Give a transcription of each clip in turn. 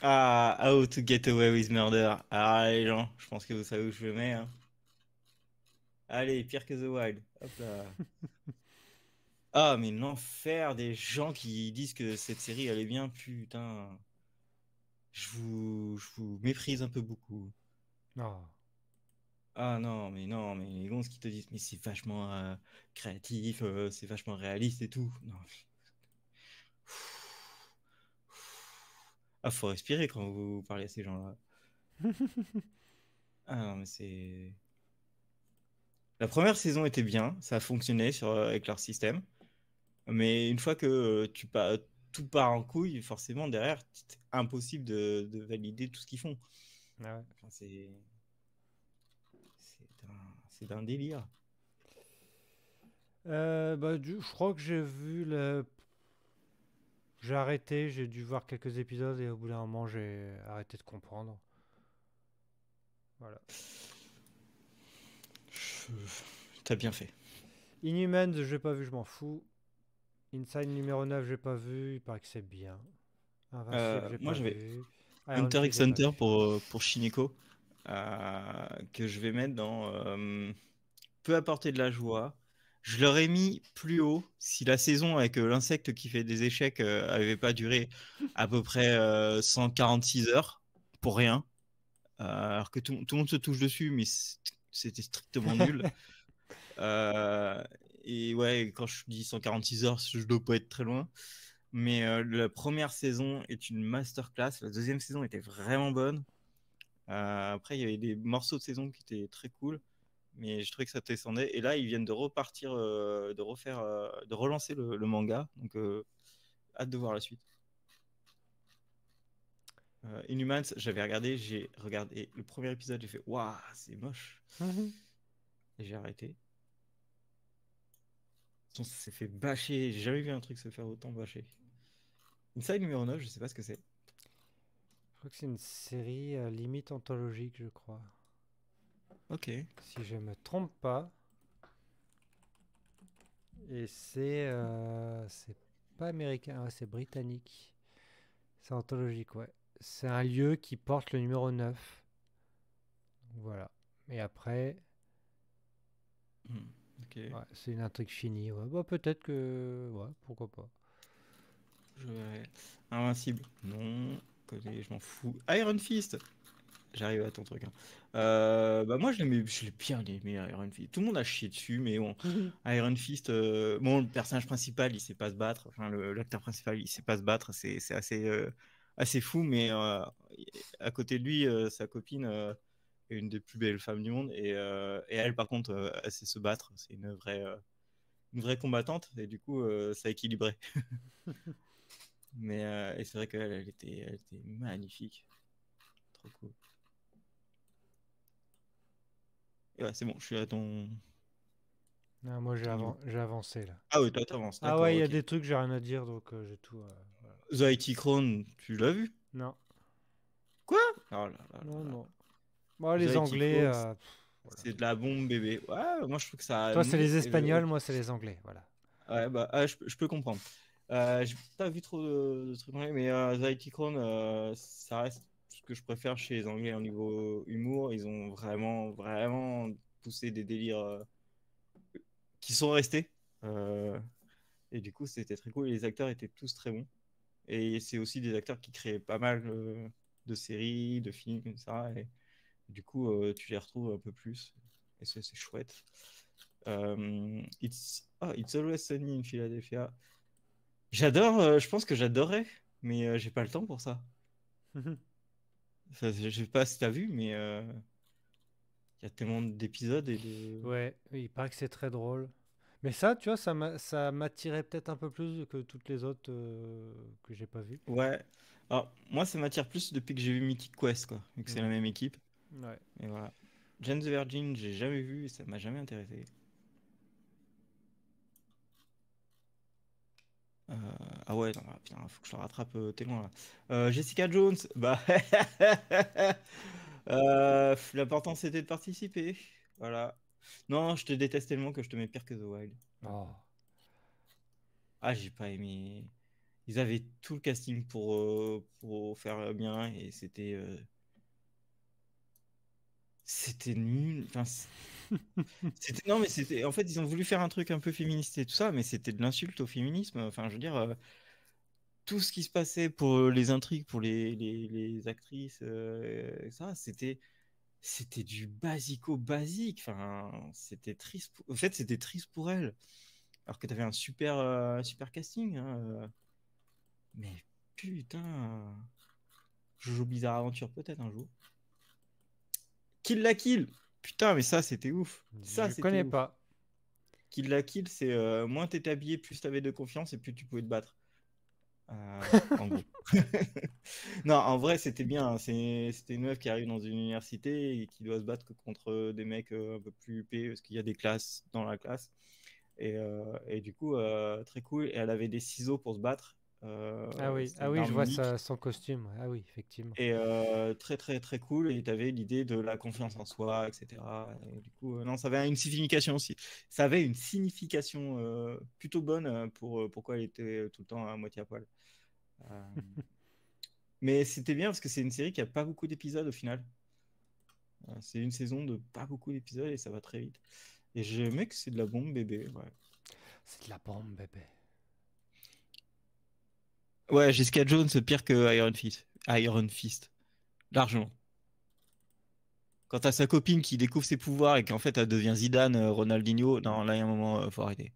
Ah, How to Get Away with Murder. Ah, les gens, je pense que vous savez où je le mets, hein. Allez, pire que The Wild. Hop là. Ah, mais l'enfer des gens qui disent que cette série elle est bien, putain. Je vous méprise un peu beaucoup. Ah. Ah non, mais les gonzes qui te disent, mais c'est vachement créatif, c'est vachement réaliste et tout. Non. Ah, faut respirer quand vous parlez à ces gens-là. Ah non, mais c'est. La première saison était bien, ça a fonctionné avec leur système. Mais une fois que tout part en couille, forcément, derrière, c'est impossible de valider tout ce qu'ils font. Ah ouais. Enfin, c'est d'un délire. Je crois que j'ai vu le. J'ai arrêté, j'ai dû voir quelques épisodes et au bout d'un moment j'ai arrêté de comprendre. Voilà. T'as bien fait. Inhumans, j'ai pas vu, je m'en fous. Inside numéro 9, j'ai pas vu, il paraît que c'est bien. Invincible, j'ai Moi, pas j'avais vu. Iron Hunter Fist, x j'ai pas Hunter vu. pour Shineko, que je vais mettre dans Peu apporter de la joie. Je l'aurais mis plus haut si la saison avec l'insecte qui fait des échecs avait pas duré à peu près 146 heures pour rien. Alors que tout le monde se touche dessus, mais c'était strictement nul. Euh, et ouais, quand je dis 146 heures, je dois pas être très loin. Mais la première saison est une masterclass. La deuxième saison était vraiment bonne. Après, il y avait des morceaux de saison qui étaient très cool, mais je trouvais que ça descendait. Et là, ils viennent de repartir, de relancer le manga. Donc, hâte de voir la suite. Inhumans, j'ai regardé le premier épisode, j'ai fait waouh, c'est moche. Et j'ai arrêté. On s'est fait bâcher. J'ai jamais vu un truc se faire autant bâcher. Inside numéro 9, je sais pas ce que c'est. Je crois que c'est une série limite anthologique, je crois. Ok. Si je me trompe pas. Et c'est pas américain, ouais, c'est britannique. C'est anthologique, ouais. C'est un lieu qui porte le numéro 9. Donc voilà. Et après, Hmm, ok. ouais, c'est une intrigue finie. Ouais. Bah, peut-être que. Ouais, pourquoi pas. Je verrai. Invincible. Non. Je m'en fous. Iron Fist. J'arrive à ton truc, hein. Bah moi je l'ai bien aimé Iron Fist. Tout le monde a chié dessus, mais bon, Iron Fist, bon le personnage principal il sait pas se battre, enfin l'acteur principal il sait pas se battre, c'est assez fou, mais à côté de lui sa copine est une des plus belles femmes du monde et elle par contre elle sait se battre, c'est une vraie combattante et du coup ça équilibrait. Mais et c'est vrai qu'elle elle était magnifique, trop cool. Et ouais, c'est bon, je suis à Ah, moi, ton niveau. j'ai avancé là. Ah oui, toi t'avances, Ah d'accord, ouais, il y a ok. des trucs, j'ai rien à dire, donc j'ai tout. Voilà. The IT Crown, tu l'as vu? Non, Quoi? Oh là là non, là là. non. Bon, The les IT Anglais, Crown, voilà. c'est de la bombe bébé. Ouais, moi je trouve que ça a Toi, c'est amené. les Et Espagnols, moi, c'est les Anglais, voilà. ouais, bah, je peux comprendre. J'ai pas vu trop de trucs anglais, mais The IT Crown, ça reste ce que je préfère chez les Anglais au niveau humour. Ils ont vraiment poussé des délires qui sont restés. Euh, et du coup, c'était très cool. Et les acteurs étaient tous très bons. Et c'est aussi des acteurs qui créent pas mal de séries, de films, comme ça. Et du coup, tu les retrouves un peu plus. Et c'est chouette. It's Always Sunny in Philadelphia. J'adore, je pense que j'adorerais, mais j'ai pas le temps pour ça. Enfin, je sais pas si t'as vu, mais il y a tellement d'épisodes et de. Ouais, oui, il paraît que c'est très drôle. Mais ça, tu vois, ça m'attirait peut-être un peu plus que toutes les autres que j'ai pas vues. Ouais. Alors, moi, ça m'attire plus depuis que j'ai vu Mythic Quest, quoi, vu que c'est la Ouais. même équipe. Ouais. Et voilà. Jane the Virgin, j'ai jamais vu et ça m'a jamais intéressé. Euh, ah ouais, non, ah, putain, faut que je le rattrape, t'es loin là. Jessica Jones, bah l'important c'était de participer. Voilà. Non, je te déteste tellement que je te mets pire que The Wild. Voilà. Oh. Ah, j'ai pas aimé. Ils avaient tout le casting pour faire bien et c'était nul. Enfin, non, mais c'était. En fait, ils ont voulu faire un truc un peu féministe et tout ça, mais c'était de l'insulte au féminisme. Enfin, je veux dire, tout ce qui se passait pour les intrigues, pour les actrices, ça, c'était du basico basique. Enfin, c'était triste. En fait, c'était triste pour elle. Alors que tu avais un super casting, hein. Mais putain, Jojo Bizarre Aventure peut-être un jour. Kill la Kill. Putain, mais ça, c'était ouf. Ça, Je c'était connais ouf. pas. Kill la Kill, c'est moins t'étais habillé, plus t'avais de confiance et plus tu pouvais te battre. En gros. Non, en vrai, c'était bien, hein. C'était une meuf qui arrive dans une université et qui doit se battre contre des mecs un peu plus huppés parce qu'il y a des classes dans la classe. Et du coup, très cool. Et elle avait des ciseaux pour se battre. C'était Ah une oui, je arme vois unique. son costume. Ouais. Ah oui, effectivement. Et très, très, très cool. Et tu avais l'idée de la confiance en soi, etc. Et du coup, non, ça avait une signification aussi. Ça avait une signification plutôt bonne pour pourquoi elle était tout le temps à moitié à poil. Euh, Mais c'était bien parce que c'est une série qui a pas beaucoup d'épisodes au final. C'est une saison de pas beaucoup d'épisodes et ça va très vite. Et j'aimais que c'est de la bombe bébé. Ouais, C'est de la bombe, bébé. ouais, Jessica Jones, pire que Iron Fist. Iron Fist. Largement. Quand t'as sa copine qui découvre ses pouvoirs et qu'en fait elle devient Zidane, Ronaldinho, non, là il y a un moment, faut arrêter.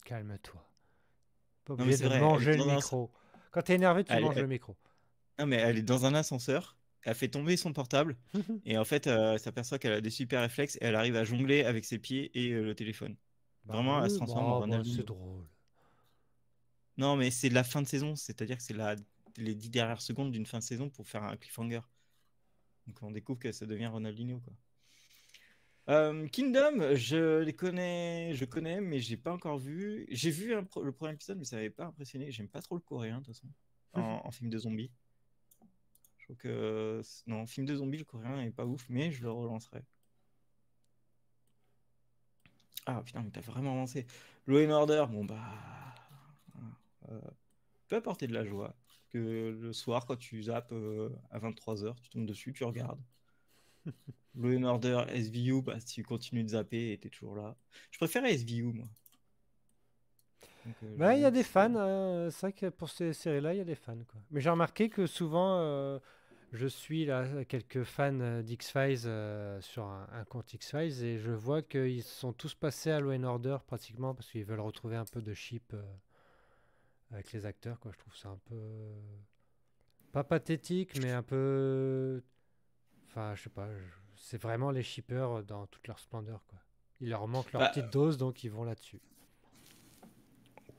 Calme-toi. Pas Non mais obligé c'est de vrai, elle est manger le dans un... micro. Quand t'es énervé, tu elle- manges le elle- micro. Non mais elle est dans un ascenseur, elle fait tomber son portable et en fait elle s'aperçoit qu'elle a des super réflexes et elle arrive à jongler avec ses pieds et le téléphone. Bah Vraiment, elle se oui, transforme en bah, c'est Ronaldinho. drôle. Non, mais c'est la fin de saison, c'est-à-dire que c'est les 10 dernières secondes d'une fin de saison pour faire un cliffhanger. Donc on découvre que ça devient Ronaldinho, quoi. Kingdom, je connais, mais j'ai pas encore vu. J'ai vu le premier épisode, mais ça m'avait pas impressionné. J'aime pas trop le coréen, de toute façon, en film de zombies. Je trouve que, non, film de zombies, le coréen est pas ouf, mais je le relancerai. Ah putain, mais t'as vraiment avancé. Law and Order, bon bah, euh, peut apporter de la joie. Que le soir, quand tu zappes à 23h, tu tombes dessus, tu regardes. Law and Order, SVU, bah, si tu continues de zapper et t'es toujours là. Je préférais SVU, moi. Donc, Bah, il y a j'avoue que des c'était. fans. C'est vrai que pour ces séries-là, il y a des fans, quoi. Mais j'ai remarqué que souvent, je suis là quelques fans d'X-Files sur un compte X-Files et je vois qu'ils sont tous passés à Law and Order pratiquement parce qu'ils veulent retrouver un peu de ship avec les acteurs, quoi. Je trouve ça un peu pas pathétique, mais un peu. Enfin, je sais pas. C'est vraiment les shippers dans toute leur splendeur, quoi. Il leur manque leur Bah, petite dose, donc ils vont là-dessus.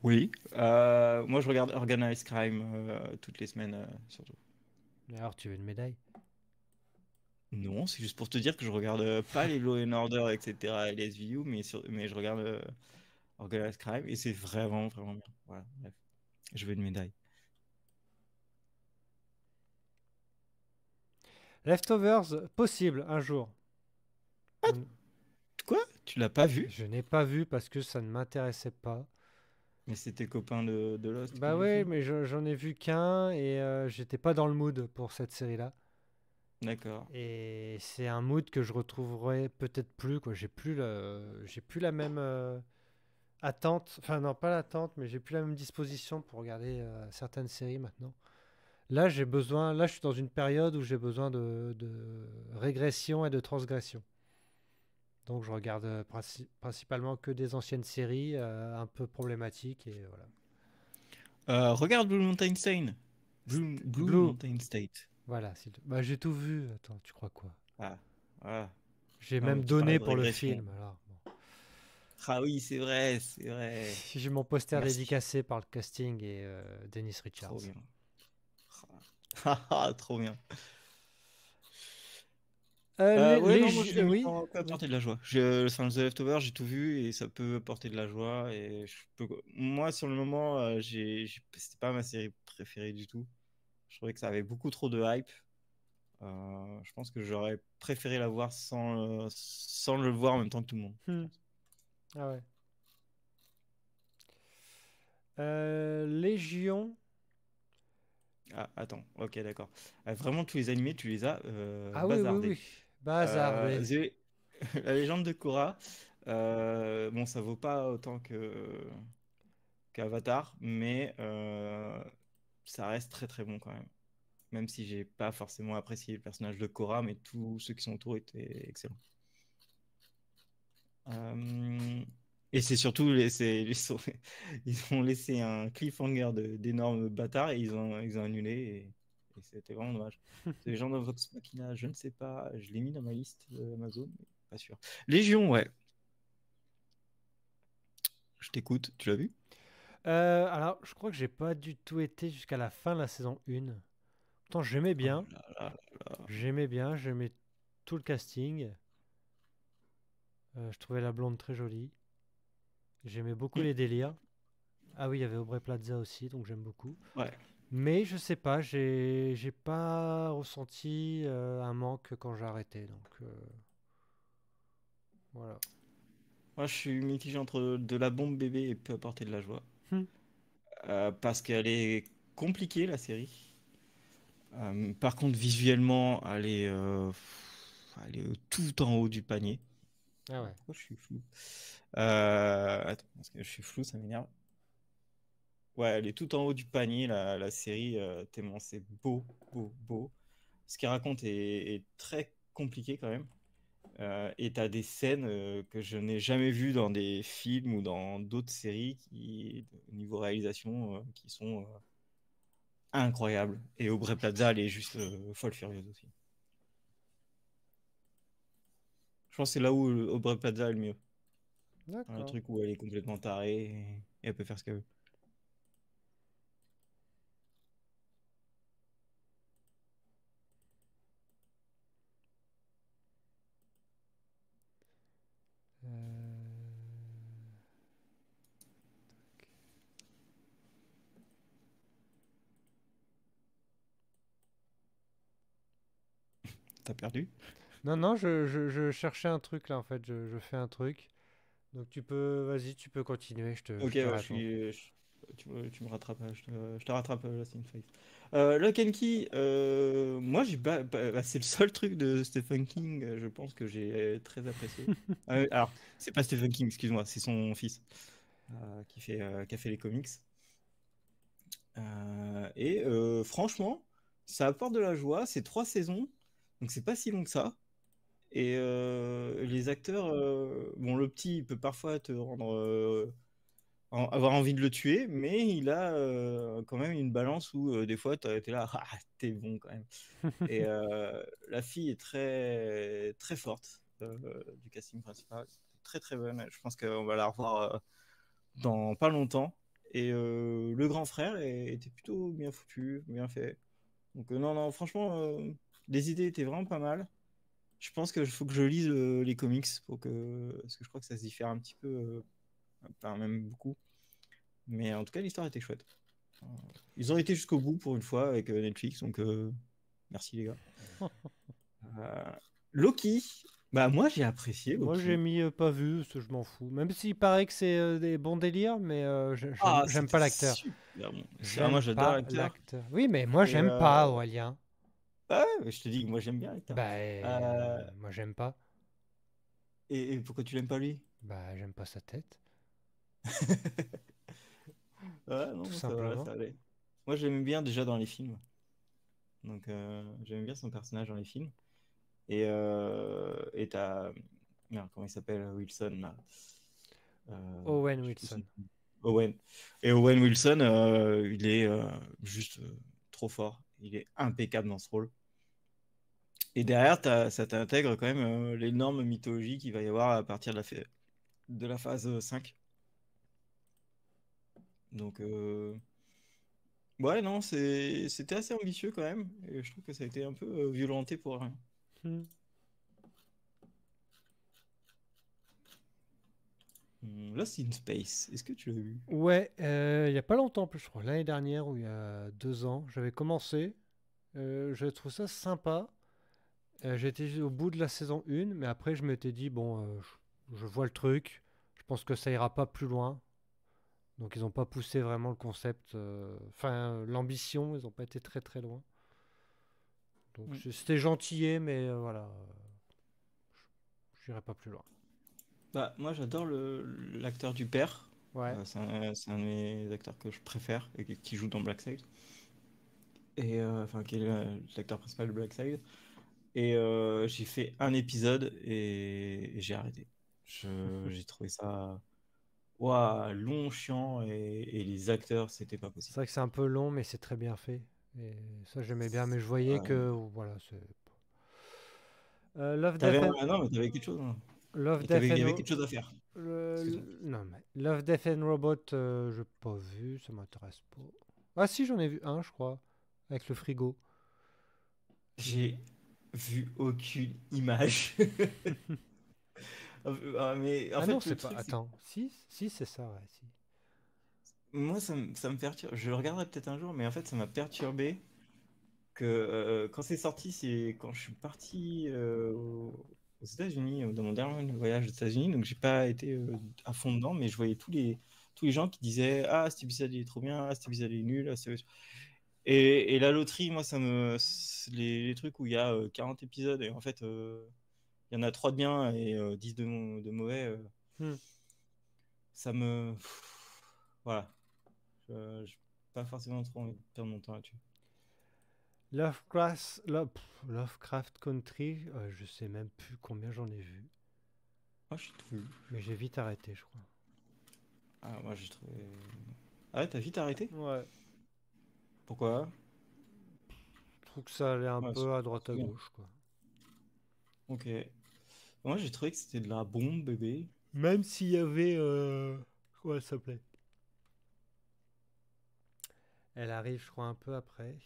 oui. Moi, je regarde Organized Crime toutes les semaines, surtout. Mais alors, tu veux une médaille? Non, c'est juste pour te dire que je regarde pas les Law and Order, etc., et les SVU, mais je regarde Organized Crime et c'est vraiment, vraiment bien. Voilà, bref. Je veux une médaille. Leftovers, possible, un jour. On- Quoi? Tu l'as pas vu? Je n'ai pas vu parce que ça ne m'intéressait pas. Mais c'est tes copains de Lost qui Bah le ouais, font? mais j'en ai vu qu'un et j'étais pas dans le mood pour cette série-là. D'accord. Et c'est un mood que je retrouverai peut-être plus, quoi. J'ai plus la même attente. Enfin, non, pas l'attente, mais j'ai plus la même disposition pour regarder certaines séries maintenant. Là, je suis dans une période où j'ai besoin de régression et de transgression. Donc, je regarde principalement que des anciennes séries un peu problématiques et voilà. Regarde Blue Mountain State. Blue Blue, Mountain State. voilà. Bah, j'ai tout vu. Attends, tu crois quoi? Ah, voilà. J'ai Non, même mais tu parlais donné de pour le régression. film. Alors, bon. Ah oui, c'est vrai, c'est vrai. J'ai mon poster Merci. dédicacé par le casting et Dennis Trop Richards. bien. Ah, trop bien. Ouais, non, moi je l'ai mis Oui, en peut oui. apporter de la joie. The Leftovers, j'ai tout vu et ça peut apporter de la joie. Et moi, sur le moment, c'était pas ma série préférée du tout. Je trouvais que ça avait beaucoup trop de hype. Je pense que j'aurais préféré la voir sans le voir en même temps que tout le monde, je Hmm. pense. Ah ouais. Légion. Ah, attends, ok, d'accord. Vraiment, tous les animés, tu les as Ah oui, oui, bazardés. oui. Bazar, oui. The- La légende de Korra, bon, ça vaut pas autant qu'Avatar, mais ça reste très très bon quand même. Même si j'ai pas forcément apprécié le personnage de Korra, mais tous ceux qui sont autour étaient excellents. Euh, Et c'est surtout, ils ont laissé un cliffhanger d'énormes bâtards et ils ont annulé et c'était vraiment dommage. C'est les gens de Vox Machina, je ne sais pas, je l'ai mis dans ma liste Amazon, mais pas sûr. Légion, ouais, je t'écoute, tu l'as vu? Alors, je crois que j'ai pas du tout été jusqu'à la fin de la saison 1. Pourtant, j'aimais Oh bien. là là là. J'aimais bien. J'aimais tout le casting. Je trouvais la blonde très jolie. J'aimais beaucoup Hmm, les délires. Ah oui, il y avait Aubrey Plaza aussi, donc j'aime beaucoup. ouais, Mais je sais pas, j'ai pas ressenti un manque quand j'ai arrêté. Donc voilà. moi je suis mitigé entre de la bombe bébé et peut apporter de la joie. Hmm. Parce qu'elle est compliquée la série. Par contre, visuellement, elle est tout en haut du panier. Ah ouais. Pourquoi je suis flou? Attends, parce que je suis flou, ça m'énerve. Ouais, elle est tout en haut du panier, la série, tellement c'est beau, beau, beau. Ce qu'il raconte est très compliqué quand même. Et t'as des scènes que je n'ai jamais vues dans des films ou dans d'autres séries au niveau réalisation, qui sont incroyables. Et Aubrey Plaza, elle est juste folle furieuse aussi. Je pense que c'est là où Aubrey Plaza est le mieux. Dans le D'accord. truc où elle est complètement tarée et elle peut faire ce qu'elle veut. Euh, T'as perdu? Non, non, je cherchais un truc là en fait. Je fais un truc. Donc vas-y, tu peux continuer. Ok, Je te ouais, réponds. tu me rattrapes, je te rattrape là, c'est une phase. Lock and Key, moi c'est le seul truc de Stephen King, je pense que j'ai très apprécié. Alors, c'est pas Stephen King, excuse-moi, c'est son fils qui a fait les comics. Franchement, ça apporte de la joie, c'est 3 saisons, donc c'est pas si long que ça. Et les acteurs, bon, le petit, il peut parfois te rendre avoir envie de le tuer, mais il a quand même une balance où des fois t'es là, ah, t'es bon quand même. Et la fille est très très forte du casting principal, très très bonne. Je pense qu'on va la revoir dans pas longtemps. Et le grand frère était plutôt bien foutu, bien fait. Donc non non, franchement, les idées étaient vraiment pas mal. Je pense qu'il faut que je lise les comics parce que je crois que ça se diffère un petit peu, enfin même beaucoup. Mais en tout cas, l'histoire était chouette. Euh, Ils ont été jusqu'au bout pour une fois avec Netflix, donc merci les gars. Euh, Loki, bah moi j'ai apprécié Moi, j'ai Loki. mis pas vu, parce que je m'en fous. Même s'il paraît que c'est des bons délires, mais Ah, j'aime c'était pas l'acteur. super bon. Moi J'aime j'adore pas l'acteur. l'acteur. Oui, mais moi, Et j'aime pas Aurélien. bah ouais, je te dis, moi j'aime bien l'acteur. Bah, Euh, moi, j'aime pas. et pourquoi tu l'aimes pas lui? Bah, j'aime pas sa tête, Ouais, non, tout moi, ça va, simplement. ça allait. Moi j'aimais bien déjà dans les films. Donc j'aimais bien son personnage dans les films. Et t'as. Merde, comment il s'appelle Wilson là. Owen Je sais plus son Wilson. nom. Owen. Et Owen Wilson, il est juste trop fort. Il est impeccable dans ce rôle. Et derrière, ça t'intègre quand même l'énorme mythologie qu'il va y avoir à partir de la phase 5. Donc, ouais, non, c'était assez ambitieux quand même. Et je trouve que ça a été un peu violenté pour rien. Hmm. Lost in Space, est-ce que tu l'as vu? Ouais, il y a pas longtemps, en plus, je crois, l'année dernière ou il y a 2 ans, j'avais commencé. J'avais trouvé ça sympa. J'étais au bout de la saison 1, mais après, je m'étais dit, bon, je vois le truc. Je pense que ça ira pas plus loin. Donc ils n'ont pas poussé vraiment le concept, enfin l'ambition, ils n'ont pas été très très loin. Donc Mm. c'était gentillet, mais voilà, j'irai pas plus loin. Bah, moi, j'adore l'acteur du père. Ouais, C'est un de mes acteurs que je préfère et qui joue dans Black Side. Enfin, qui est l'acteur principal de Black Side. Et j'ai fait un épisode et j'ai arrêté. J'ai trouvé ça ouah, long, chiant et les acteurs, c'était pas c'est possible. vrai que c'est un peu long, mais c'est très bien fait. Et ça j'aimais bien, mais je voyais Ouais. que voilà, c'est Love, T'avais, Death and non, mais t'avais quelque chose, hein. Love, Et Death il y and avait quelque chose à faire. Excuse-moi. non mais Love, Death and Robot, j'ai pas vu, ça m'intéresse pas. Ah si, j'en ai vu un, je crois, avec le frigo. J'ai vu aucune image. Mais en Ah non, fait, c'est le pas. truc, c'est que Attends, si, c'est ça, ouais, si. moi, ça me perturbe. Je le regarderai peut-être un jour, mais en fait, ça m'a perturbé que quand c'est sorti, c'est quand je suis parti aux États-Unis, dans mon dernier voyage aux États-Unis, donc j'ai pas été à fond dedans, mais je voyais tous les gens qui disaient ah, cet épisode il est trop bien, ah, cet épisode il est nul. Et la loterie, moi, c'est les trucs où il y a 40 épisodes et en fait, il y en a 3 de bien et 10 de mauvais, Hmm. ça me. Voilà. Je pas forcément trop envie de perdre mon temps là-dessus. Lovecraft Country, je sais même plus combien j'en ai vu. Moi, je suis tout vu. Mais j'ai vite arrêté, je crois. Ah, moi, j'ai trouvé. Ah ouais, t'as vite arrêté? Ouais. Pourquoi? Je trouve que ça allait un Ouais, peu à droite c'est à bien. gauche, quoi. Ok. Moi, j'ai trouvé que c'était de la bombe, bébé. Même s'il y avait. Comment elle s'appelait? Elle arrive, je crois, un peu après.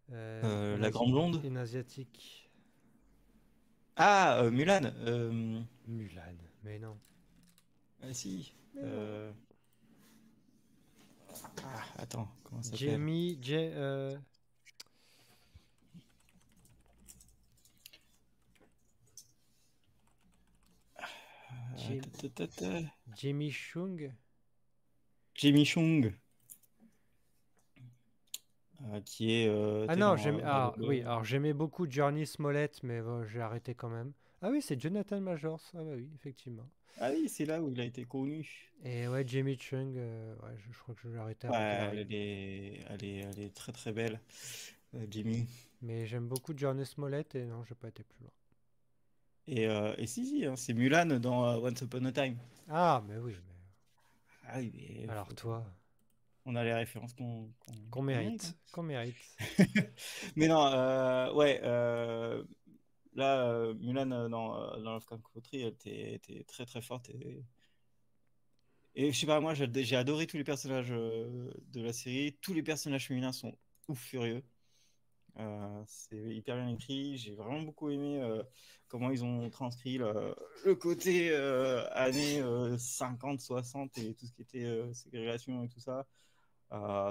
La grande blonde? Une asiatique. Ah, Mulan. Mulan. Mais non. Ah, si. Mais non. Euh, Ah, attends, comment ça s'appelle? Jamie. Jim- Jamie Chung. Jamie Chung, qui est Ah t'es non, dans ah, oui, alors j'aimais beaucoup Johnny Smollett, mais j'ai arrêté quand même. Ah oui, c'est Jonathan Majors. Ah bah oui, effectivement. Ah oui, c'est là où il a été connu. Et ouais, Jamie Chung, ouais, je crois que je l'ai arrêté Ouais, avant qu'elle arrive. elle est très très belle, Jamie. Mais j'aime beaucoup Johnny Smollett et non, j'ai pas été plus loin. Et si, si, hein, c'est Mulan dans Once Upon a Time. Ah, mais oui, mais Ah oui, mais alors toi, on a les références qu'on qu'on mérite, hein. mérite, qu'on mérite. Mais non, ouais, là, Mulan dans Lovecraft Country, était très très forte. Et je sais pas, moi j'ai adoré tous les personnages de la série. Tous les personnages féminins sont ouf furieux. C'est hyper bien écrit. J'ai vraiment beaucoup aimé comment ils ont transcrit le côté années 50, 60 et tout ce qui était ségrégation et tout ça.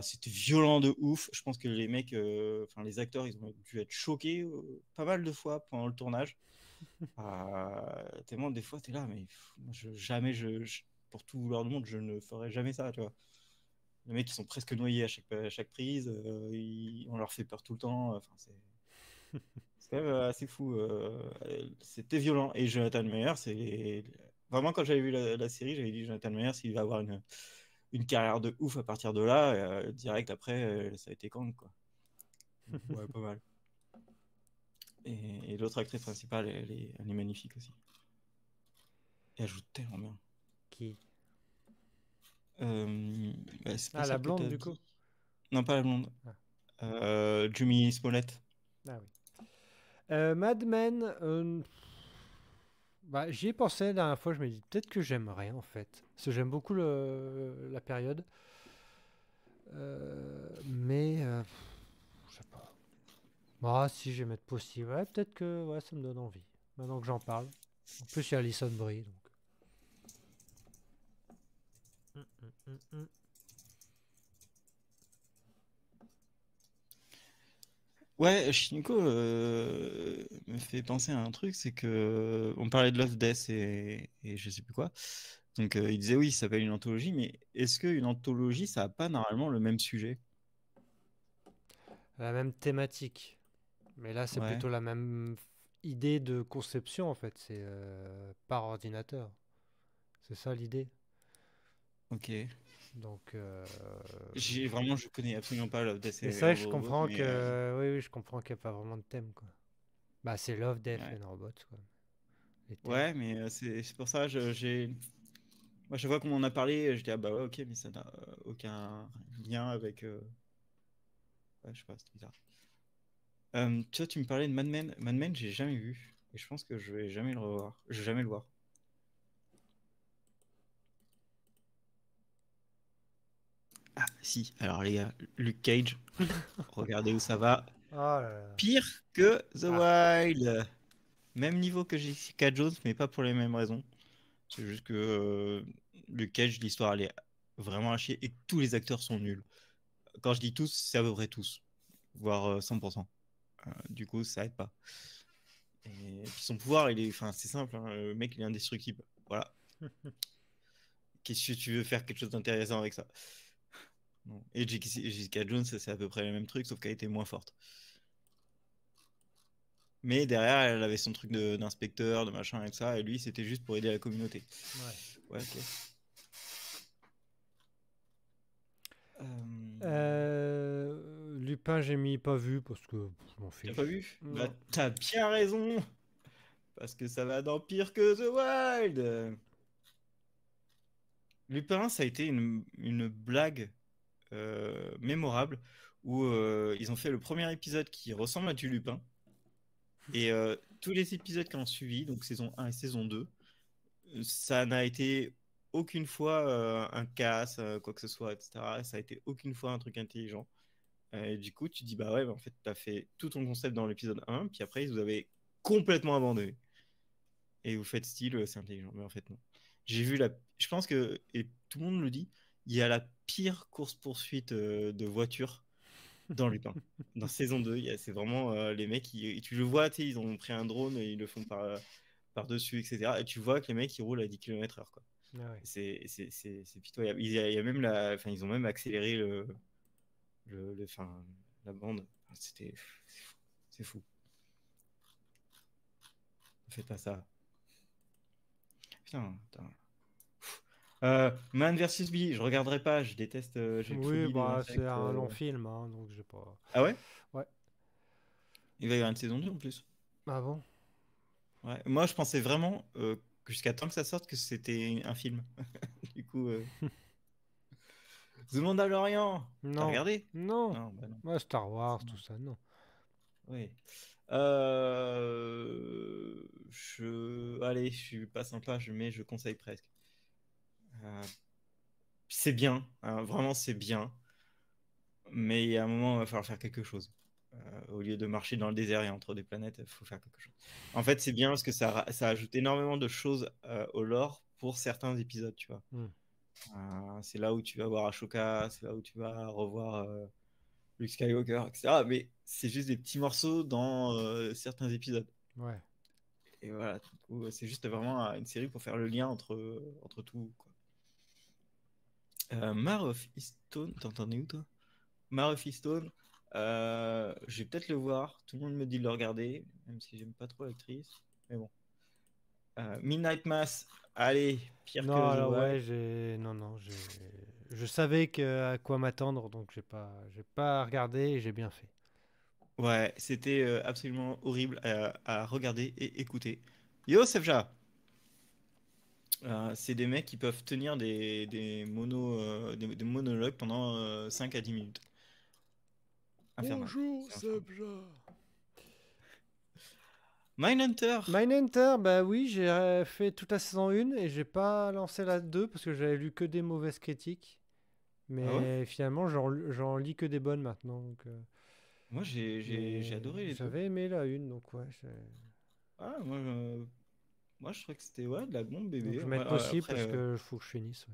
C'était violent de ouf. Je pense que les mecs, enfin les acteurs, ils ont dû être choqués pas mal de fois pendant le tournage. Tellement des fois, t'es là, mais moi, jamais, pour tout vouloir du monde, je ne ferai jamais ça, tu vois. Les mecs, ils sont presque noyés à chaque prise, on leur fait peur tout le temps. Enfin, c'est quand même assez fou. C'était violent. Et Jonathan Meyer, c'est. Vraiment, quand j'avais vu la série, j'avais dit Jonathan Meyer, s'il va avoir une carrière de ouf à partir de là, direct après, ça a été Kang, quoi. Ouais, pas mal. Et l'autre actrice principale, elle est magnifique aussi. Et elle joue tellement bien. Qui? Bah, c'est pas Ah, la celle que blonde t'as du coup. dit. Non, pas la blonde. Ah, Jimmy Smollett. ah oui. Mad Men, bah, j'y ai pensé la dernière fois, je me dis peut-être que j'aimerais en fait. Parce que j'aime beaucoup la période. Mais je sais pas. Ah si, je vais mettre possible. Ouais, peut-être que ouais, ça me donne envie. Maintenant que j'en parle. En plus, il y a Alison Brie, donc. Mm. Ouais, Shiniko me fait penser à un truc, c'est que on parlait de Love, Death et je sais plus quoi. Donc il disait oui, ça s'appelle une anthologie, mais est-ce qu'une anthologie, ça n'a pas normalement le même sujet? La même thématique. Mais là, c'est Ouais, plutôt la même idée de conception, en fait. C'est par ordinateur. C'est ça l'idée. ok. Donc, Je connais absolument pas Love, Death mais c'est and vrai que je Robots, comprends mais que, oui, oui, je comprends qu'il n'y a pas vraiment de thème, quoi. Bah, c'est Love, Death ouais. and Robots, quoi. Les thèmes. Ouais, mais c'est pour ça, moi, chaque fois qu'on en a parlé, je dis, ah bah ouais, ok, mais ça n'a aucun lien avec. Ouais, je sais pas, c'est bizarre. Tu vois, tu me parlais de Mad Men. Mad Men, j'ai jamais vu. Et je pense que je vais jamais le revoir. Je vais jamais le voir. Ah, si. Alors, les gars, Luke Cage, regardez où ça va. Oh là là. Pire que The Ah, Wild. Même niveau que Jessica Jones, mais pas pour les mêmes raisons. C'est juste que Luke Cage, l'histoire, elle est vraiment à chier et tous les acteurs sont nuls. Quand je dis tous, c'est à peu près tous, voire 100%. Du coup, ça aide pas. Et puis son pouvoir, enfin, c'est simple, hein, le mec, il est indestructible. Voilà. Qu'est-ce que tu veux faire quelque chose d'intéressant avec ça? Non. Et Jessica Jones, c'est à peu près le même truc, sauf qu'elle était moins forte. Mais derrière, elle avait son truc d'inspecteur, de machin et tout ça, et lui, c'était juste pour aider la communauté. ouais. Ouais, ok. Euh, Lupin, j'ai mis pas vu parce que je m'en T'as pas fiche. vu? Bah, Non. t'as bien raison! Parce que ça va dans pire que The Wild! Lupin, ça a été une blague mémorable où ils ont fait le premier épisode qui ressemble à du Lupin. Et tous les épisodes qui ont suivi, donc saison 1 et saison 2, ça n'a été aucune fois un casse, quoi que ce soit, etc. Ça a été aucune fois un truc intelligent. Et du coup, tu dis, bah ouais, bah en fait, t'as fait tout ton concept dans l'épisode 1, puis après, ils vous avaient complètement abandonné. Et vous faites style, c'est intelligent. Mais en fait, non. J'ai vu la. Je pense que, et tout le monde le dit, il y a la pire course-poursuite de voiture dans Lupin. Dans saison 2, c'est vraiment les mecs, tu le vois, tu sais, ils ont pris un drone et ils le font par-dessus, etc. Et tu vois que les mecs, ils roulent à 10 km/h, quoi. Ah ouais. C'est pitoyable. Il y a même enfin, ils ont même accéléré enfin, la bande. C'est fou. Ne faites pas ça. Putain, putain. Man vs Bee, je regarderai pas, je déteste, j'ai Oui, phobie des bah c'est insectes. un long film, hein, donc j'ai pas. Ah ouais? Ouais. Il va y avoir une saison 2 en plus. Ah bon? Ouais. Moi, je pensais vraiment, jusqu'à temps que ça sorte, que c'était un film. Du coup, The Mandalorian, t'as Non. regardé? Non. Non, bah non. Ouais, Star Wars, tout Non. ça, non. Oui. Allez, je suis pas sympa, mais je conseille presque. Euh, c'est bien, hein, vraiment c'est bien, mais il y a un moment, il va falloir faire quelque chose. Au lieu de marcher dans le désert et entre des planètes, il faut faire quelque chose. En fait, c'est bien parce que ça ajoute énormément de choses au lore pour certains épisodes, tu vois. Hmm. C'est là où tu vas voir Ashoka, c'est là où tu vas revoir Luke Skywalker, etc. Mais c'est juste des petits morceaux dans certains épisodes. Ouais. Et voilà, du coup, c'est juste vraiment une série pour faire le lien entre tout, quoi. Mare of Easttown, t'entendais où toi? Mare of Easttown, je vais peut-être le voir. Tout le monde me dit de le regarder, même si j'aime pas trop l'actrice. Mais bon. Midnight Mass, allez, pire que Non, The là, Wild. ouais, non, non, je savais à quoi m'attendre, donc j'ai pas regardé et j'ai bien fait. Ouais, c'était absolument horrible à regarder et écouter. Yo, Sevja! C'est des mecs qui peuvent tenir des monologues pendant 5 à 10 minutes. Infernal. Bonjour, C'est infernal. Sebja. Mindhunter! Mindhunter, bah oui, j'ai fait toute la saison 1 et j'ai pas lancé la 2 parce que j'avais lu que des mauvaises critiques. Ah ouais? Mais finalement, j'en lis que des bonnes maintenant. Donc, Moi, j'ai mais adoré les deux. j'avais aimé la 1, donc ouais. Ah, moi, je trouvais que c'était ouais, de la bombe Donc bébé. je vais mettre possible parce que faut que je finisse. Ouais.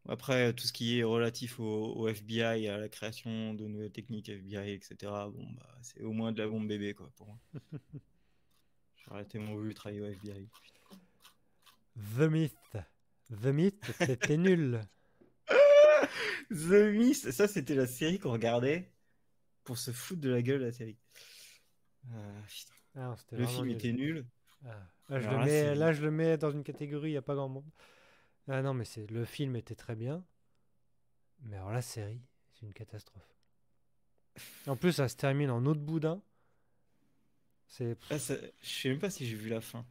Après, tout ce qui est relatif au FBI, à la création de nouvelles techniques FBI, etc., bon, bah, c'est au moins de la bombe bébé, quoi, pour moi. J'ai arrêté mon voulu travailler au FBI. The Myth. The Myth, c'était nul. The Mist, ça c'était la série qu'on regardait pour se foutre de la gueule de la série. Putain. Ah non, c'était Le vraiment film nul. était nul. Ah. Mais alors la série. Là, je le mets dans une catégorie, il n'y a pas grand monde. Ah non, mais le film était très bien. Mais alors la série, c'est une catastrophe. En plus, ça se termine en autre boudin. C'est Je sais même pas si j'ai vu la fin.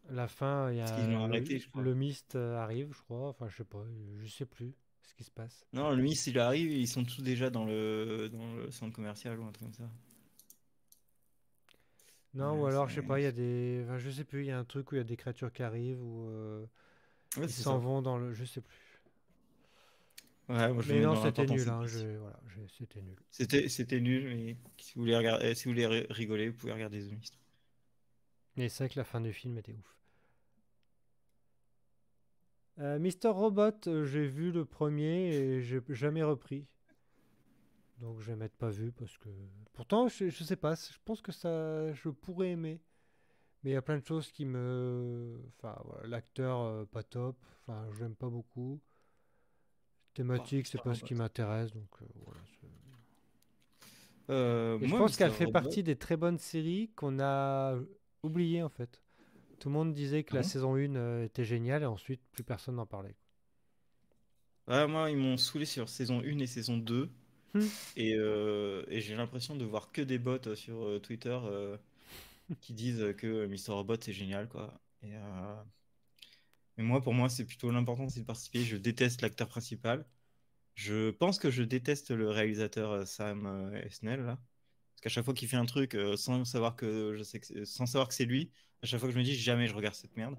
la fin, il y Parce qu'ils l'ont a arrêté, je crois. le Mist arrive, je crois. Enfin, je sais pas, je sais plus ce qui se passe. Non, le Mist, il arrive, ils sont tous déjà dans le centre commercial ou un truc comme ça. Non, ou Ouais, alors, je sais pas, il y a des. Enfin, je sais plus, il y a un truc où il y a des créatures qui arrivent ou ouais, ils c'est s'en ça. vont dans le. Je sais plus. Ouais, moi je le Mais mets non, dans c'était l'importance nul, et hein. précis. Voilà, c'était nul. C'était nul, mais si vous voulez regarder, si vous voulez rigoler, vous pouvez regarder The Mist. Mais c'est vrai que la fin du film était ouf. Mister Robot, j'ai vu le premier et j'ai jamais repris. Donc je vais mettre pas vu parce que. Pourtant, je sais pas, je pense que ça, je pourrais aimer. Mais il y a plein de choses qui me. Enfin, voilà, l'acteur, pas top. Enfin, je l'aime pas beaucoup. Bah, Thématique, c'est Mr. pas ce qui Robot. m'intéresse. Donc voilà. Et je Moi, pense Mr. qu'elle fait Robot. partie des très bonnes séries qu'on a oubliées en fait. Tout le monde disait que Ah la bon? saison 1 était géniale et ensuite plus personne n'en parlait. Ouais, moi, ils m'ont saoulé sur saison 1 et saison 2. Hmm. Et j'ai l'impression de voir que des bots sur Twitter qui disent que Mr. Robot c'est génial, quoi. Mais moi, pour moi, c'est plutôt l'important, c'est de participer. Je déteste l'acteur principal. Je pense que je déteste le réalisateur Sam Esnell, là. Parce qu'à chaque fois qu'il fait un truc sans savoir que c'est lui, à chaque fois que je me dis jamais je regarde cette merde.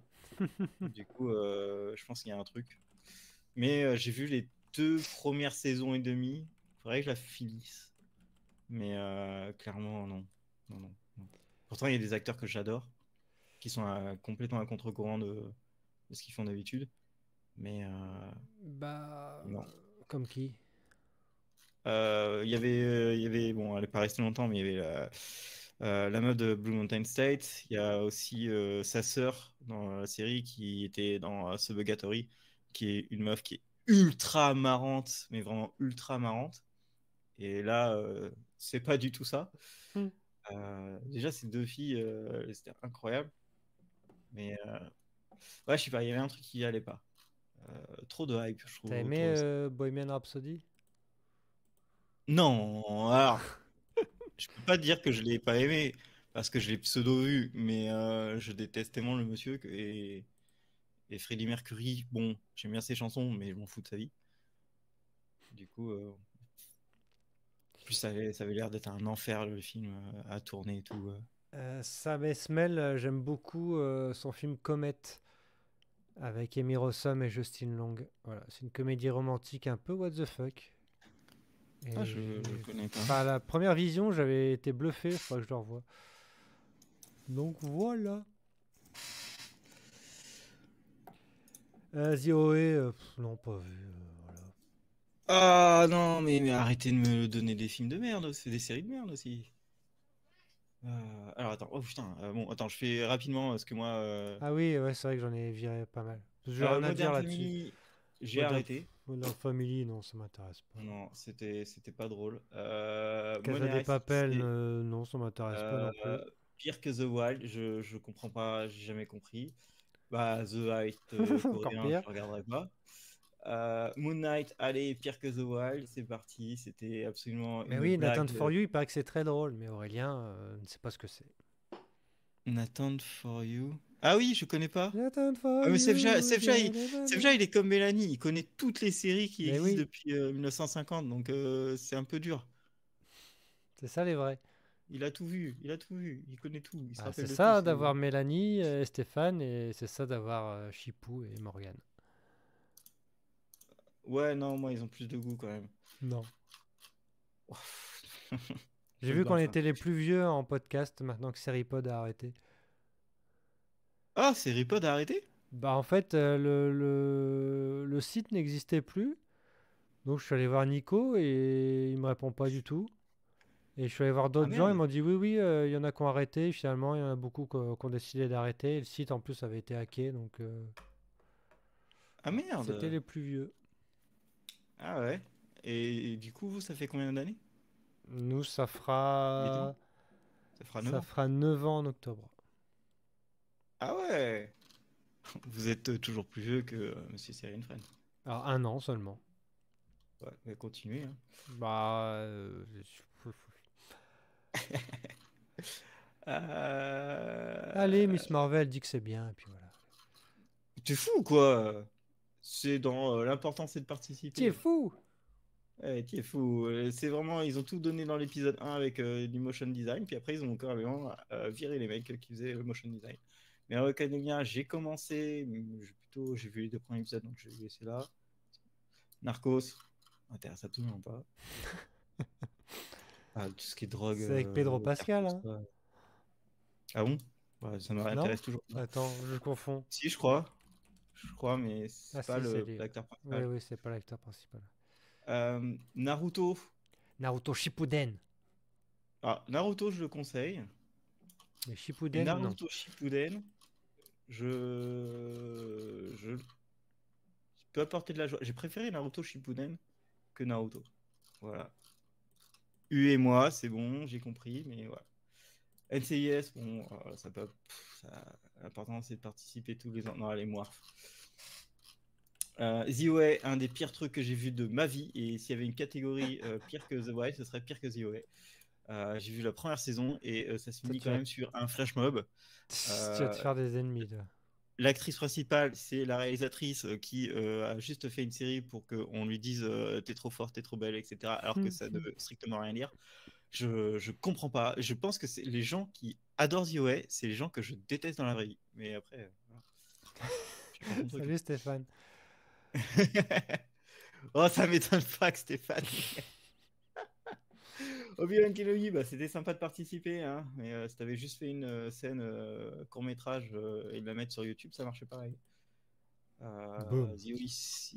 Du coup, je pense qu'il y a un truc. Mais j'ai vu les 2 premières saisons et demie. Faudrait que je la finisse. Mais clairement, non. Non, non, non. Pourtant, il y a des acteurs que j'adore, qui sont complètement à contre-courant de ce qu'ils font d'habitude. Mais Bah, non. comme qui? Il y avait, bon, elle n'est pas restée longtemps, mais il y avait la meuf de Blue Mountain State. Il y a aussi sa sœur dans la série qui était dans Suburgatory, qui est une meuf qui est ultra marrante, mais vraiment ultra marrante. Et là, c'est pas du tout ça. Hmm. Déjà, ces 2 filles, c'était incroyable. Mais ouais, je sais pas, il y avait un truc qui allait pas. Trop de hype, je T'as trouve, aimé autour de ça. Bohemian Rhapsody? Non, alors, je peux pas dire que je l'ai pas aimé, parce que je l'ai pseudo-vu, mais je déteste tellement le monsieur et Freddie Mercury, bon, j'aime bien ses chansons, mais je m'en fous de sa vie. Du coup, en plus, ça avait l'air d'être un enfer, le film, à tourner et tout. Sam Esmail, j'aime beaucoup son film Comet avec Amy Rossum et Justin Long. Voilà, c'est une comédie romantique un peu what the fuck. Ah, Et je connais pas. enfin, la première vision, j'avais été bluffé, il faudra que je le revoie. Donc voilà. The OA, non, pas vu. Voilà. Ah non, mais arrêtez de me donner des films de merde, c'est des séries de merde aussi. Alors attends, oh putain, bon, attends, je fais rapidement parce que moi, Ah oui, ouais, c'est vrai que j'en ai viré pas mal. J'ai rien à dire Modern là-dessus. Family, j'ai Modern, arrêté. Modern Family, non, ça m'intéresse pas. Non, c'était pas drôle. Casa des Moonrise, Papel, c'est non, ça m'intéresse pas non plus. pire que The Wild, je comprends pas, j'ai jamais compris. Bah, The Height Encore coréen, pire. je regarderai pas. Moon Knight, allez, pire que The Wild, c'est parti. C'était absolument Mais une oui, Nathan blague. For You, il paraît que c'est très drôle, mais Aurélien ne sait pas ce que c'est. Nathan for You. Ah oui, je connais pas. Nathan For Ah, mais You, Sefja, il est comme Mélanie, il connaît toutes les séries qui mais existent oui, depuis 1950, donc c'est un peu dur. c'est ça les vrais. Il a tout vu, il a tout vu, il connaît tout, il se Bah, c'est rappelle de tout. ça d'avoir Mélanie et Stéphane, et c'est ça d'avoir Chipou et Morgane. Ouais, non, moi, ils ont plus de goût quand même. Non. J'ai J'aime vu qu'on pas ça. était les plus vieux en podcast maintenant que Seripod a arrêté. Ah, c'est Ripod a arrêté? Bah en fait, le site n'existait plus. Donc je suis allé voir Nico et il me répond pas du tout. Et je suis allé voir Ah d'autres gens, ils merde. m'ont dit oui, oui, il y en a qui ont arrêté. Finalement, il y en a beaucoup qui ont décidé d'arrêter. Et le site en plus avait été hacké. Donc Ah C'était merde! les plus vieux. Ah ouais. Et du coup, vous, ça fait combien d'années? Nous, 8 ans? Ça fera 9 ça ans. fera 9 ans en octobre. Ah ouais! Vous êtes toujours plus vieux que Monsieur Serinfren. Alors, un an seulement. Ouais, mais continuez, hein. Bah, allez, Euh... Miss Marvel dit que c'est bien, et puis voilà. T'es fou ou quoi? C'est dans l'important, c'est de T'es participer. fou! Ouais, t'es fou. C'est vraiment, ils ont tout donné dans l'épisode 1 avec du motion design, puis après ils ont carrément viré les mecs qui faisaient le motion design. Mais Hero Academia, j'ai commencé, j'ai vu les 2 premiers épisodes, donc je vais laisser là. Narcos, m'intéresse absolument pas. Ah, tout ce qui est drogue, C'est avec Pedro cartes, Pascal, tout hein? ça. Ah bon? Ouais, ça Non? m'intéresse toujours pas. Attends, je confonds. Si, je crois. Je crois, mais Ah c'est pas si, c'est lui. l'acteur Oui, principal. oui, c'est pas l'acteur principal. Naruto. Naruto Shippuden. Ah, Naruto, je le conseille. Mais Et Shippuden, non. Naruto Shippuden, je peux apporter de la joie. J'ai préféré Naruto Shippuden que Naruto. Voilà. U et moi, c'est bon, j'ai compris, mais voilà. NCIS, bon, ça peut. L'important, c'est de participer tous les ans. Non, allez, moi. The Way, un des pires trucs que j'ai vu de ma vie. Et s'il y avait une catégorie pire que The Way, ce serait pire que The Way. J'ai vu la première saison et ça se Toi, finit quand même sur un flash mob. tu vas te Euh, faire des ennemis, toi. L'actrice principale, c'est la réalisatrice qui a juste fait une série pour qu'on lui dise t'es trop forte, t'es trop belle, etc. Alors que ça ne veut strictement rien dire. Je comprends pas. Je pense que c'est les gens qui adorent The OA, c'est les gens que je déteste dans la vraie vie. Mais après, voilà. Chacun son truc. Salut Stéphane. Oh, ça m'étonne pas que Stéphane. Obi-Wan Kenobi, bah, c'était sympa de participer, hein. Mais si t'avais juste fait une scène court-métrage et de la mettre sur YouTube, ça marchait pareil. Boum. The Office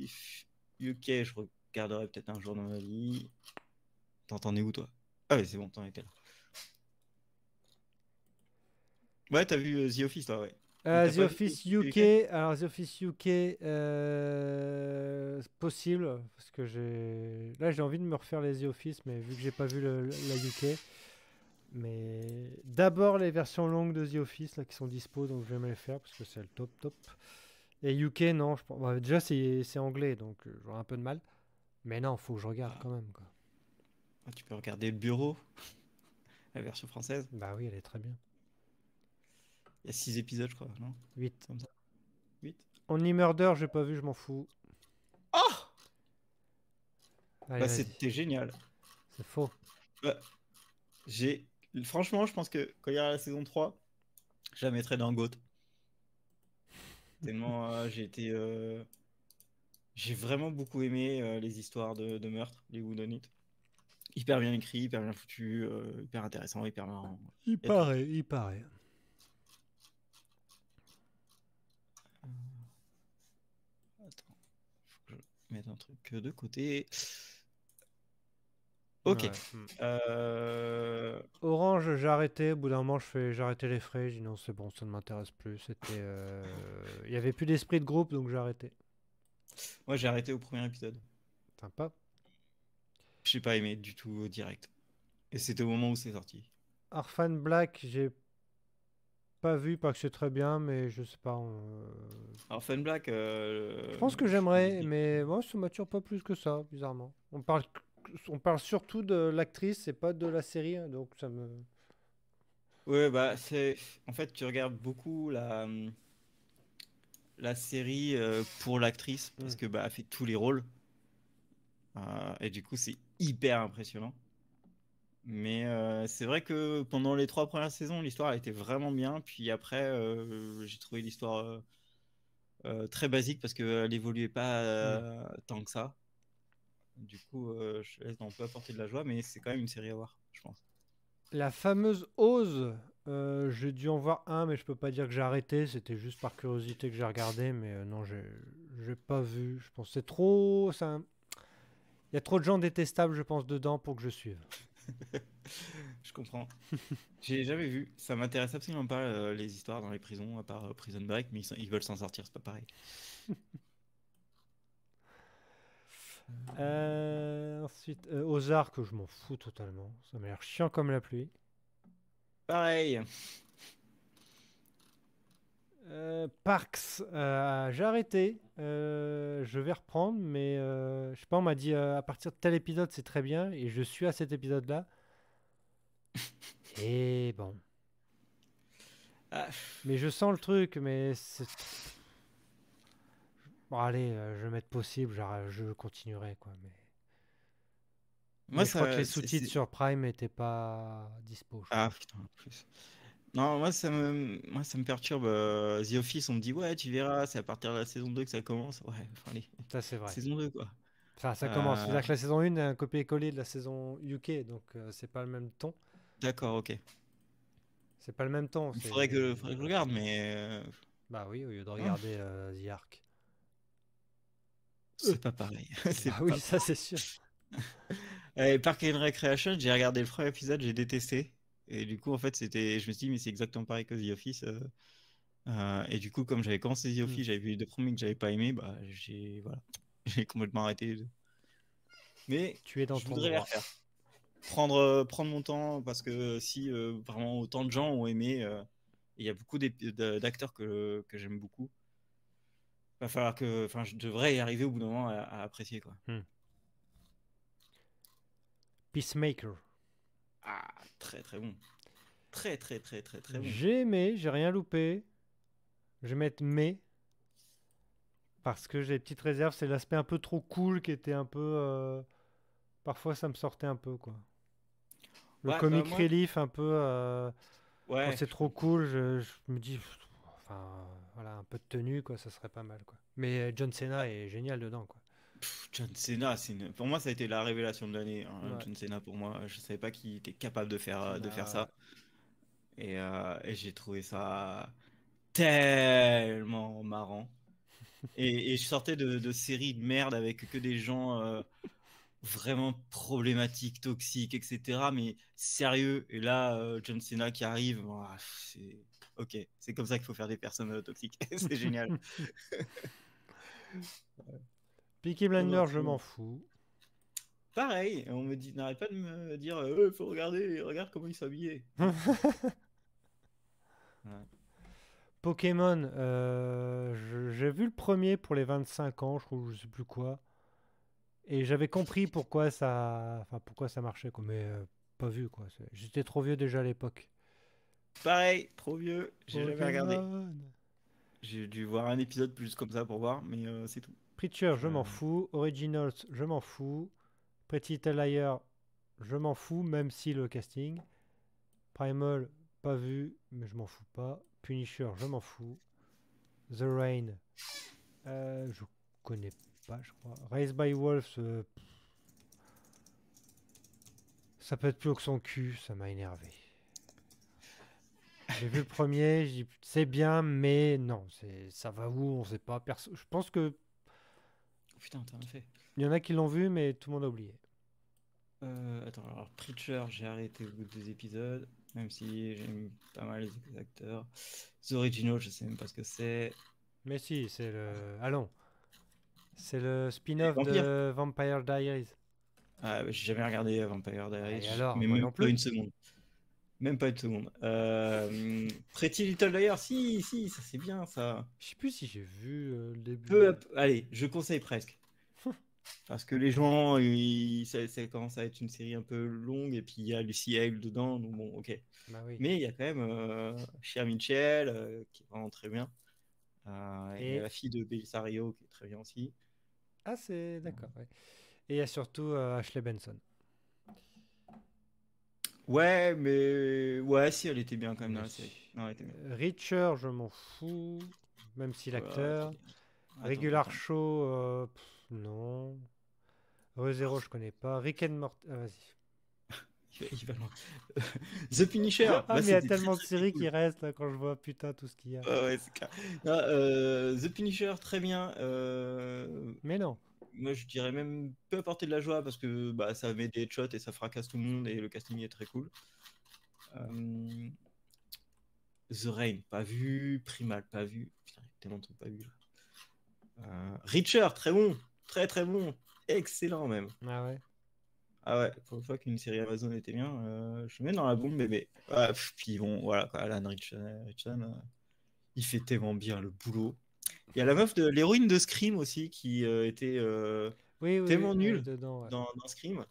UK, je regarderai peut-être un jour dans ma vie. T'entendais où, toi? Ah oui, c'est bon, t'en étais là. Ouais, t'as vu The Office, là, ouais. Et t'as The pas vu Office The UK, UK? alors The Office UK, c'est possible, parce que j'ai envie de me refaire les The Office, mais vu que j'ai pas vu la UK, mais d'abord les versions longues de The Office, là, qui sont dispo, donc je vais me les faire, parce que c'est le top top. Et UK, non, je pense, bah, déjà c'est anglais, donc j'aurai un peu de mal, mais non, faut que je regarde Ah, quand même, quoi. tu peux regarder Le Bureau, la version française. Bah oui, elle est très bien. Il y a 6 épisodes, je crois, non? 8. Comme ça. 8. Only Murder, j'ai pas vu, je m'en fous. Oh! Allez, Bah, vas-y. c'était génial. C'est faux. Bah, j'ai... Franchement, je pense que quand il y aura la saison 3, je la mettrai dans GOAT. Tellement j'ai vraiment beaucoup aimé les histoires de meurtre, les whodunit. Hyper bien écrit, hyper bien foutu, hyper intéressant, hyper marrant. Il Il y a tout. paraît, il paraît. Attends, faut que je mette un truc de côté. Ok. Ouais. Hmm. Euh, Orange, j'ai arrêté. Au bout d'un moment, j'ai arrêté les frais. J'ai dit non, c'est bon, ça ne m'intéresse plus. Il y avait plus d'esprit de groupe, donc j'ai arrêté. Moi, j'ai arrêté au premier épisode. Sympa. J'ai pas aimé du tout direct. Et c'était au moment où c'est sorti. Orphan Black, j'ai pas vu, pas que c'est très bien, mais je sais pas. Alors, Fun Black, Je pense que j'aimerais, mais moi, ça m'attire pas plus que ça, bizarrement. On parle surtout de l'actrice et pas de la série, hein, donc ça me. ouais, bah, c'est. En fait, tu regardes beaucoup la série pour l'actrice Hmm. parce que bah, elle fait tous les rôles. Et du coup, c'est hyper impressionnant. Mais c'est vrai que pendant les 3 premières saisons, l'histoire a été vraiment bien. Puis après, j'ai trouvé l'histoire très basique parce qu'elle évoluait pas Hmm. tant que ça. Du coup, je laisse un peu apporter de la joie, mais c'est quand même une série à voir, je pense. La fameuse Ose, j'ai dû en voir un, mais je peux pas dire que j'ai arrêté. C'était juste par curiosité que j'ai regardé, mais non, j'ai pas vu. Je pense que c'est trop. Il y a trop de gens détestables, je pense, dedans pour que je suive. Je comprends. J'ai jamais vu. Ça m'intéresse absolument pas les histoires dans les prisons, à part Prison Break, mais ils veulent s'en sortir, c'est pas pareil. Ensuite, Ozark, je m'en fous totalement. Ça m'a l'air chiant comme la pluie. Pareil. Parks, j'ai arrêté. Je vais reprendre, mais je sais pas, on m'a dit à partir de tel épisode, c'est très bien. Et je suis à cet épisode-là. Et bon. Ah, Mais je sens le truc, mais c'est. Bon, allez, je vais mettre possible, je continuerai, quoi. moi, Mais je crois que les ça. sous-titres sur Prime n'étaient pas dispo, je Ah, crois. putain, en plus. Non, moi, ça me perturbe. The Office, on me dit, ouais, tu verras, c'est à partir de la saison 2 que ça commence. Ouais, enfin, allez, Ça, c'est vrai. saison 2 quoi. Enfin, ça commence. Euh, C'est-à-dire que la saison 1 est un copier-coller de la saison UK, donc c'est pas le même ton. d'accord, ok. C'est pas le même ton. Il C'est. faudrait que je regarde, mais Bah oui, au lieu de hein, regarder The Ark. c'est pas pareil. C'est Bah oui, pas ça c'est sûr. Park and Recreation, j'ai regardé le premier épisode, j'ai détesté. Et du coup, en fait, je me suis dit, mais c'est exactement pareil que The Office. Et du coup, comme j'avais commencé The Hmm. Office, j'avais vu les deux premiers que j'avais pas aimé, bah, voilà. J'ai complètement arrêté les deux. Mais Tu es dans je ton voudrais les droit. refaire. Prendre mon temps, parce que si vraiment autant de gens ont aimé, et il y a beaucoup d'acteurs que j'aime beaucoup, va falloir que, enfin, je devrais y arriver au bout d'un moment à apprécier, quoi. Hmm. Peacemaker. Ah, très très bon. Très très très très très bon. J'ai aimé, j'ai rien loupé. Je vais mettre mais parce que j'ai des petites réserves. C'est l'aspect un peu trop cool qui était un peu. Parfois, ça me sortait un peu, quoi. Le Ouais, bah comic moi, relief, un peu. Quand ouais, c'est je trop comprends. cool, je me dis. Enfin, voilà, un peu de tenue, quoi, ça serait pas mal, quoi. Mais John Cena est génial dedans, quoi. John Cena, pour moi, ça a été la révélation de l'année, hein. Ouais. John Cena, pour moi, je savais pas qu'il était capable de faire Bah, ça. Et j'ai trouvé ça tellement marrant. Et je sortais de séries de merde avec que des gens vraiment problématiques, toxiques, etc. Mais sérieux. Et là, John Cena qui arrive, ouah, c'est ok. C'est comme ça qu'il faut faire des personnes toxiques. C'est génial. Peaky Non, non, Blinders, je très m'en bon. fous. Pareil, on me dit, n'arrête pas de me dire, faut regarder, regarde comment il s'habillait. Ouais. Pokémon, j'ai vu le premier pour les 25 ans, je trouve, je sais plus quoi. Et j'avais compris pourquoi ça marchait, quoi, mais pas vu, quoi. J'étais trop vieux déjà à l'époque. Pareil, trop vieux, j'ai jamais regardé. Pokémon. J'ai dû voir un épisode plus comme ça pour voir, mais c'est tout. Preacher, je Je- m'en fous. Originals, je m'en fous. Pretty Little Liars, je m'en fous, même si le casting. Primal, pas vu, mais je m'en fous pas. Punisher, je m'en fous. The Rain, je connais pas, je crois. Raised by Wolves, ça peut être plus haut que son cul, ça m'a énervé. J'ai vu le premier, j'ai dit c'est bien, mais non, ça va où, on sait pas. Je pense que Oh, putain, t'en as fait. il y en a qui l'ont vu, mais tout le monde a oublié. Attends, alors Preacher, j'ai arrêté au bout de 2 épisodes, même si j'aime pas mal les acteurs. The Original, je sais même pas ce que c'est. Mais si, allons, c'est le Les spin-off vampires. de Vampire Diaries. Ah, bah, j'ai jamais regardé Vampire Et Diaries, alors, mais moi même non pas plus. une seconde. Même pas une seconde. Pretty Little Liars, si, si, ça c'est bien ça. Je sais plus si j'ai vu le début. Allez, je conseille presque. Parce que les gens, ça commence à être une série un peu longue, et puis il y a Lucy Hale dedans, donc bon, ok. Bah oui. Mais il y a quand même Shea Mitchell, qui est vraiment très bien. Il y a Et la fille de Belisario, qui est très bien aussi. ah, c'est d'accord. Ouais. Et il y a surtout Ashley Benson. Ouais, mais ouais, si, elle était bien quand même dans Mais la série. si. Non, elle était bien. Reacher, je m'en fous, même si Voilà, l'acteur. attends, Regular attends. Show, non. ReZero, je connais pas. Rick and Morty, ah, vas-y. Il va loin. The Punisher, Ah, là mais il y a c'était très tellement de très très séries cool. qui restent là, quand je vois putain tout ce qu'il y a. Ouais, c'est clair. Non, The Punisher, très bien. Mais non. Moi, je dirais même peut apporter de la joie parce que bah, ça met des headshots et ça fracasse tout le monde et le casting est très cool. Euh, The Rain, pas vu. Primal, pas vu. Putain, il y a tellement de trucs pas vus. Reacher, très bon. Très très bon. excellent même. Ah ouais. Ah ouais, pour une fois qu'une série Amazon était bien, je le mets dans la bombe bébé. Ah, puis bon, voilà, quoi, Alan Richardson, il fait tellement bien le boulot. Il y a la meuf de l'héroïne de Scream aussi qui était Oui, oui, oui, tellement elle est nulle dedans, ouais. dans Scream,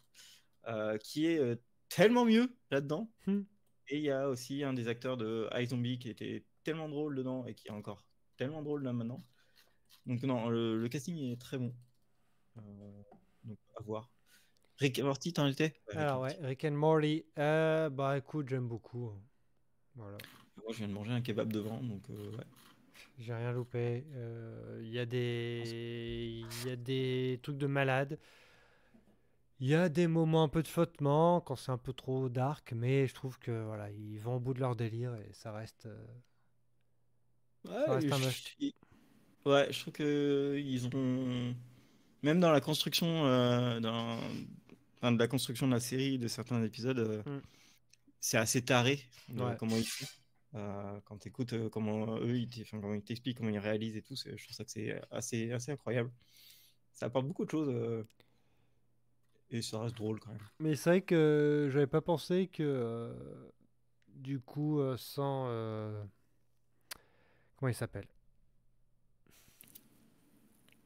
qui est tellement mieux là-dedans. Hmm. Et il y a aussi un des acteurs de iZombie qui était tellement drôle dedans et qui est encore tellement drôle là maintenant. Donc non, le casting est très bon. Euh, donc à voir. Rick et Morty, t'en étais? Ouais, Rick et Alors ouais, Morty. Rick and Morty. Bah écoute, j'aime beaucoup. Voilà. Moi, je viens de manger un kebab devant, donc ouais. J'ai rien loupé. Il y a des trucs de malade. Il y a des moments un peu de flottement quand c'est un peu trop dark, mais je trouve que voilà, ils vont au bout de leur délire et ça Ouais, reste un must. ouais, je trouve que ils ont même dans la construction enfin, de la construction de la série de certains épisodes, Hmm. c'est assez taré de Ouais. comment ils font. Quand tu écoutes comment enfin, comment ils t'expliquent, comment ils réalisent et tout, je trouve ça que c'est assez incroyable. Ça apporte beaucoup de choses et ça reste drôle quand même. Mais c'est vrai que j'avais pas pensé que du coup sans comment il s'appelle?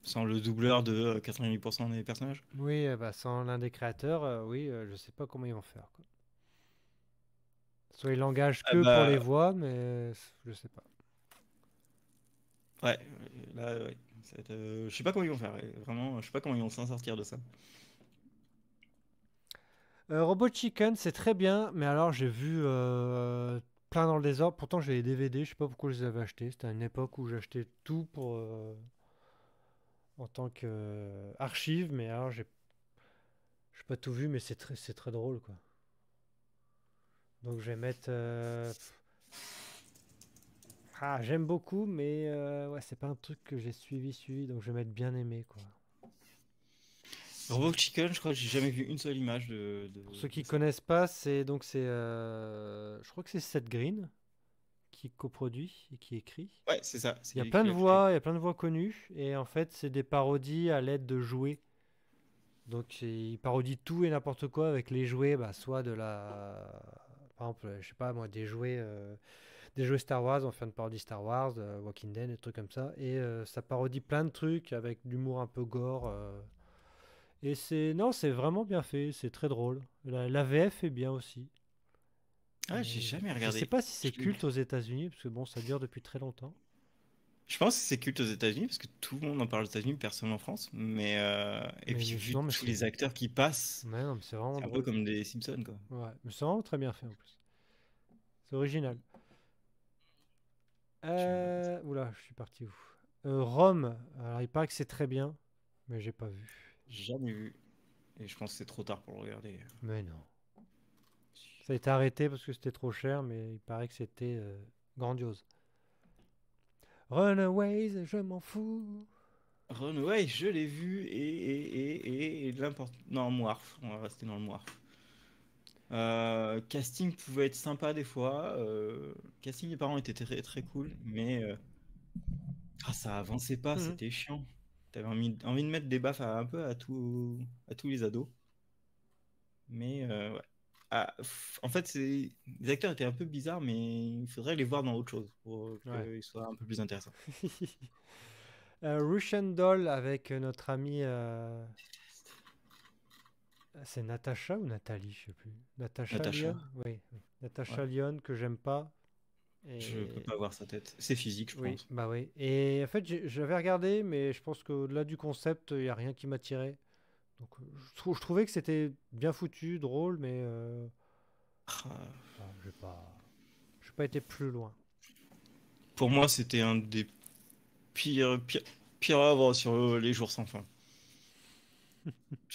Sans le doubleur de 88% des personnages. Oui, bah, sans l'un des créateurs, oui, je sais pas comment ils vont faire, quoi. Soit ils l'engagent Ah que pour les bah voix, mais je sais pas. ouais, là ouais. Je sais pas comment ils vont faire, vraiment, je sais pas comment ils vont s'en sortir de ça. Robot Chicken, c'est très bien, mais alors j'ai vu plein dans le désordre. Pourtant, j'ai les DVD, je sais pas pourquoi je les avais achetés. C'était à une époque où j'achetais tout pour en tant qu'archive, mais alors j'ai pas tout vu, mais c'est très drôle, quoi. Donc je vais mettre. J'aime beaucoup, mais ouais, c'est pas un truc que j'ai suivi, donc je vais mettre bien aimé, quoi. Robot Chicken, je crois que j'ai jamais vu une seule image Pour ceux de qui ça. connaissent pas, je crois que c'est Seth Green qui coproduit et qui écrit. Ouais, c'est ça, c'est Il y a lui plein qui de l'a créé. voix, il y a plein de voix connues, et en fait, c'est des parodies à l'aide de jouets. Donc, il parodie tout et n'importe quoi avec les jouets, bah, soit de la, par exemple, je sais pas moi, des jouets Star Wars, on fait une parodie Star Wars, Walking Dead, des trucs comme ça, et ça parodie plein de trucs avec de l'humour un peu gore. Et non, c'est vraiment bien fait, c'est très drôle. La VF est bien aussi. Ah, j'ai jamais Je sais regardé. pas si c'est culte aux États-Unis, parce que bon, ça dure depuis très longtemps. Je pense que c'est culte aux États-Unis parce que tout le monde en parle aux États-Unis, personne en France. Mais et puis Mais vu sinon, mais tous les acteurs qui passent, mais non, mais c'est vraiment c'est un peu drôle. comme des Simpsons quoi. Ouais, mais c'est vraiment très bien fait en plus. C'est original. Je vais regarder ça. Oula, je suis parti où? Rome. Alors, il paraît que c'est très bien, mais j'ai pas vu. J'ai jamais vu et je pense que c'est trop tard pour le regarder. Mais non. Ça a été arrêté parce que c'était trop cher, mais il paraît que c'était grandiose. Runaways, je m'en fous. Runaway, je l'ai vu et l'important. Non, Moirf, on va rester dans le Moirf. Casting pouvait être sympa des fois. Casting des parents était très très cool, mais ça avançait pas, Mhm. c'était chiant. T'avais envie de mettre des baffes un peu à tous les ados. Mais ouais. En fait, les acteurs étaient un peu bizarres, mais il faudrait les voir dans autre chose pour Ouais. qu'ils soient un peu plus intéressants. Russian Doll avec notre amie. C'est Natacha ou Nathalie, je sais plus. Natasha Natacha, Lyon? Oui, oui. ouais. Natasha Lyon que j'aime pas. Je peux Et pas voir sa tête. C'est physique, je oui, pense. bah oui. Et en fait, j'avais regardé, mais je pense qu'au-delà du concept, il n'y a rien qui m'attirait. Donc, je trouvais que c'était bien foutu, drôle, mais Ah, bon, j'ai pas été plus loin. pour moi, c'était un des pires œuvres sur les jours sans fin.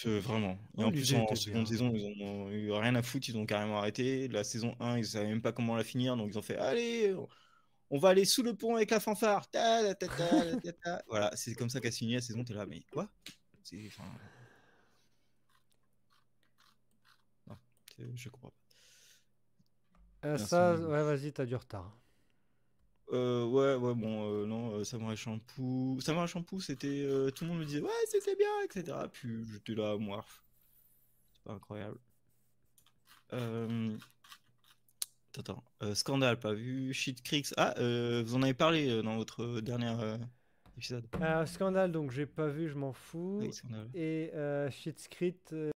Vraiment. Et Oh, en plus, l'idée en était seconde bien. saison, ils ont eu rien à foutre, ils ont carrément arrêté. La saison 1, ils savaient même pas comment la finir, donc ils ont fait allez, on va aller sous le pont avec la fanfare. Ta, ta, ta, ta, ta, ta. Voilà, c'est comme ça qu'a fini la saison. T'es là, mais quoi? Enfin, non, je comprends pas. Bien sûr. Ouais, vas-y, t'as du retard. Ouais, bon, non, Samurai Champloo. Samurai Champloo, c'était. Tout le monde me disait, ouais, c'était bien, etc. Puis j'étais là, moi, c'est pas incroyable. Euh, Attends, Scandale, pas vu. Shit Creeks. Ah, vous en avez parlé dans votre dernier épisode. Scandale, donc j'ai pas vu, je m'en Oui, fous. Scandale. Et Schitt's Creek,